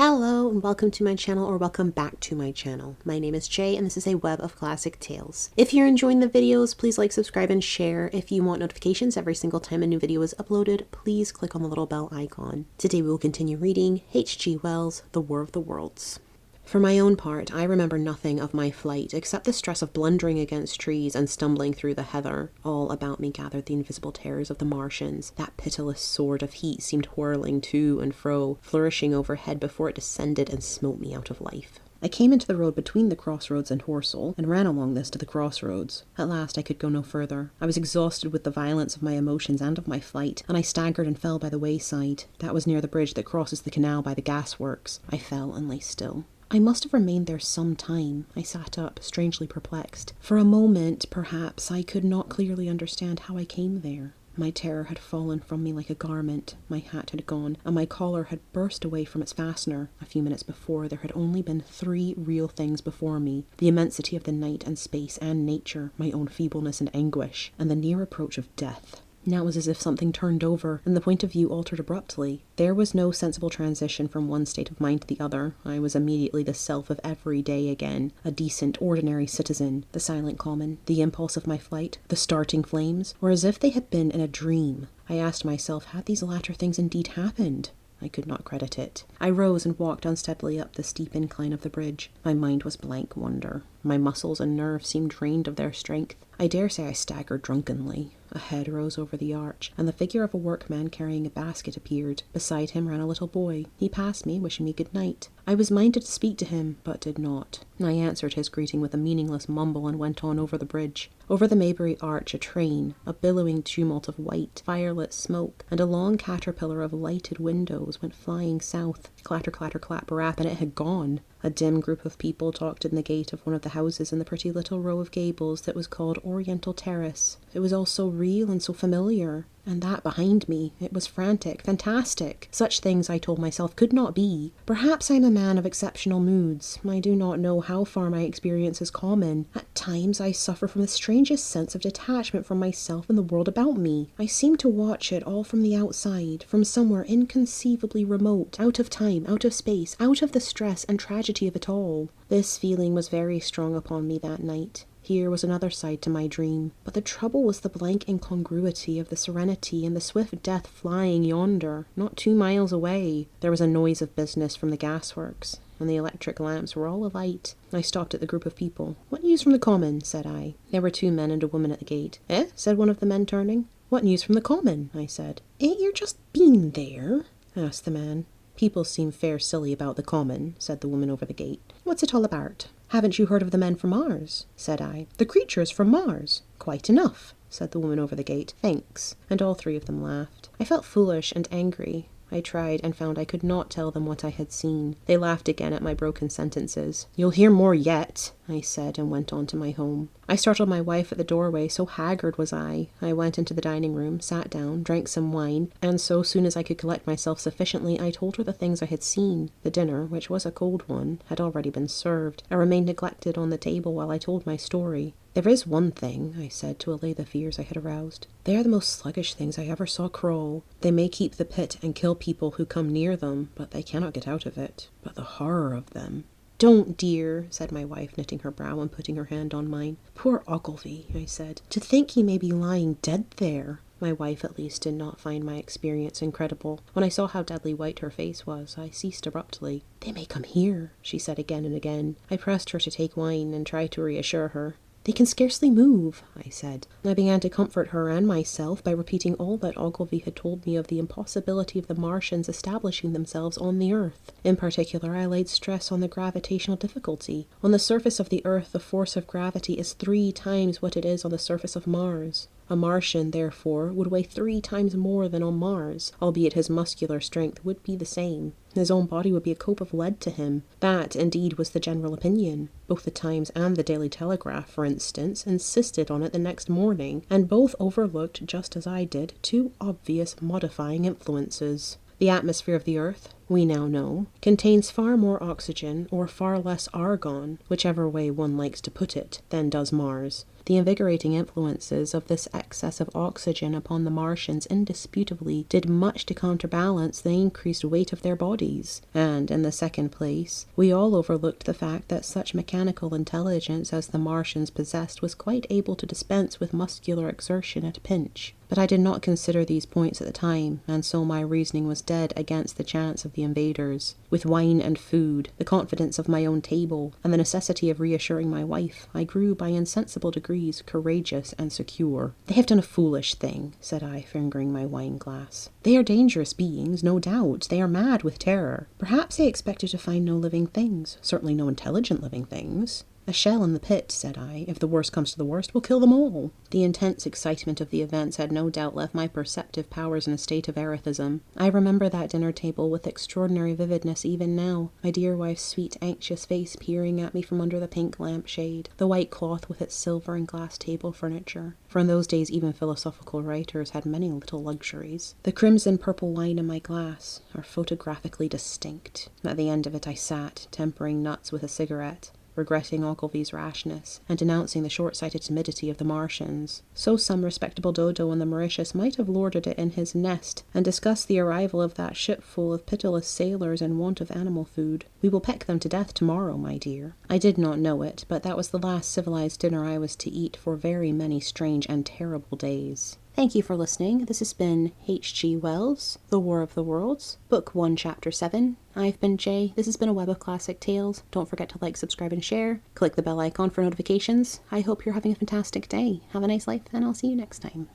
Hello and welcome to my channel, or welcome back to my channel. My name is Jay and this is a web of classic tales. If you're enjoying the videos, please like, subscribe, and share. If you want notifications every single time a new video is uploaded, please click on the little bell icon. Today we will continue reading H.G. Wells' The War of the Worlds. For my own part, I remember nothing of my flight except the stress of blundering against trees and stumbling through the heather. All about me gathered the invisible terrors of the Martians. That pitiless sword of heat seemed whirling to and fro, flourishing overhead before it descended and smote me out of life. I came into the road between the crossroads and Horsell, and ran along this to the crossroads. At last I could go no further. I was exhausted with the violence of my emotions and of my flight, and I staggered and fell by the wayside. That was near the bridge that crosses the canal by the gasworks. I fell and lay still. I must have remained there some time. I sat up, strangely perplexed. For a moment, perhaps, I could not clearly understand how I came there. My terror had fallen from me like a garment. My hat had gone, and my collar had burst away from its fastener. A few minutes before, there had only been 3 real things before me: the immensity of the night and space and nature, my own feebleness and anguish, and the near approach of death. Now it was as if something turned over, and the point of view altered abruptly. There was no sensible transition from one state of mind to the other. I was immediately the self of every day again, a decent, ordinary citizen. The silent common, the impulse of my flight, the starting flames, were as if they had been in a dream. I asked myself, had these latter things indeed happened? I could not credit it. I rose and walked unsteadily up the steep incline of the bridge. My mind was blank wonder. My muscles and nerves seemed drained of their strength. I dare say I staggered drunkenly. A head rose over the arch, and the figure of a workman carrying a basket appeared. Beside him ran a little boy. He passed me, wishing me good night. I was minded to speak to him, but did not. I answered his greeting with a meaningless mumble and went on over the bridge. Over the Maybury Arch, a train, a billowing tumult of white, firelit smoke, and a long caterpillar of lighted windows went flying south. Clatter, clatter, clap, rap, and it had gone. A dim group of people talked in the gate of one of the houses in the pretty little row of gables that was called Oriental Terrace. It was all so real and so familiar. And that behind me, it was frantic, fantastic. Such things, I told myself, could not be. Perhaps I am a man of exceptional moods. I do not know how far my experience is common. At times I suffer from the strangest sense of detachment from myself and the world about me. I seem to watch it all from the outside, from somewhere inconceivably remote, out of time, out of space, out of the stress and tragedy of it all. This feeling was very strong upon me that night. Here was another side to my dream, but the trouble was the blank incongruity of the serenity and the swift death flying yonder, not 2 miles away. There was a noise of business from the gasworks, and the electric lamps were all alight. I stopped at the group of people. "What news from the common?" said I. There were 2 men and a woman at the gate. "Eh?" said one of the men, turning. "What news from the common?" I said. "Ain't you just been there?" asked the man. "People seem fair silly about the common," said the woman over the gate. "What's it all about?" "Haven't you heard of the men from Mars?" said I. "The creatures from Mars?" "Quite enough," said the woman over the gate. "Thanks." And all 3 of them laughed. I felt foolish and angry. I tried and found I could not tell them what I had seen. They laughed again at my broken sentences. "You'll hear more yet," I said, and went on to my home. I startled my wife at the doorway, so haggard was I. I went into the dining room, sat down, drank some wine, and so soon as I could collect myself sufficiently, I told her the things I had seen. The dinner, which was a cold one, had already been served. I remained neglected on the table while I told my story. "There is one thing," I said, to allay the fears I had aroused. "They are the most sluggish things I ever saw crawl. They may keep the pit and kill people who come near them, but they cannot get out of it. But the horror of them—" "Don't, dear," said my wife, knitting her brow and putting her hand on mine. "Poor Ogilvy," I said. "To think he may be lying dead there." My wife, at least, did not find my experience incredible. When I saw how deadly white her face was, I ceased abruptly. "They may come here," she said again and again. I pressed her to take wine and tried to reassure her. "They can scarcely move," I said. I began to comfort her and myself by repeating all that Ogilvy had told me of the impossibility of the Martians establishing themselves on the earth. In particular, I laid stress on the gravitational difficulty. On the surface of the earth, the force of gravity is 3 times what it is on the surface of Mars. A Martian, therefore, would weigh 3 times more than on Mars, albeit his muscular strength would be the same. His own body would be a cope of lead to him. That, indeed, was the general opinion. Both the Times and the Daily Telegraph, for instance, insisted on it the next morning, and both overlooked, just as I did, 2 obvious modifying influences. The atmosphere of the earth, we now know, contains far more oxygen or far less argon, whichever way one likes to put it, than does Mars. The invigorating influences of this excess of oxygen upon the Martians indisputably did much to counterbalance the increased weight of their bodies. And, in the second place, we all overlooked the fact that such mechanical intelligence as the Martians possessed was quite able to dispense with muscular exertion at a pinch. But I did not consider these points at the time, and so my reasoning was dead against the chance of the invaders. With wine and food, the confidence of my own table, and the necessity of reassuring my wife, I grew by insensible degrees courageous and secure. "They have done a foolish thing," said I, fingering my wine-glass. "They are dangerous beings, no doubt. They are mad with terror. Perhaps they expected to find no living things, certainly no intelligent living things. A shell in the pit," said I, "if the worst comes to the worst, will kill them all." The intense excitement of the events had no doubt left my perceptive powers in a state of erethism. I remember that dinner table with extraordinary vividness even now, my dear wife's sweet, anxious face peering at me from under the pink lampshade, the white cloth with its silver and glass table furniture, for in those days even philosophical writers had many little luxuries. The crimson-purple wine in my glass are photographically distinct. At the end of it I sat, tempering nuts with a cigarette, regretting Ogilvy's rashness, and denouncing the short-sighted timidity of the Martians. So some respectable dodo on the Mauritius might have lorded it in his nest, and discussed the arrival of that ship full of pitiless sailors in want of animal food. "We will peck them to death tomorrow, my dear." I did not know it, but that was the last civilized dinner I was to eat for very many strange and terrible days. Thank you for listening. This has been H.G. Wells, The War of the Worlds, Book 1, Chapter 7. I've been Jay. This has been a Web of Classic Tales. Don't forget to like, subscribe, and share. Click the bell icon for notifications. I hope you're having a fantastic day. Have a nice life, and I'll see you next time.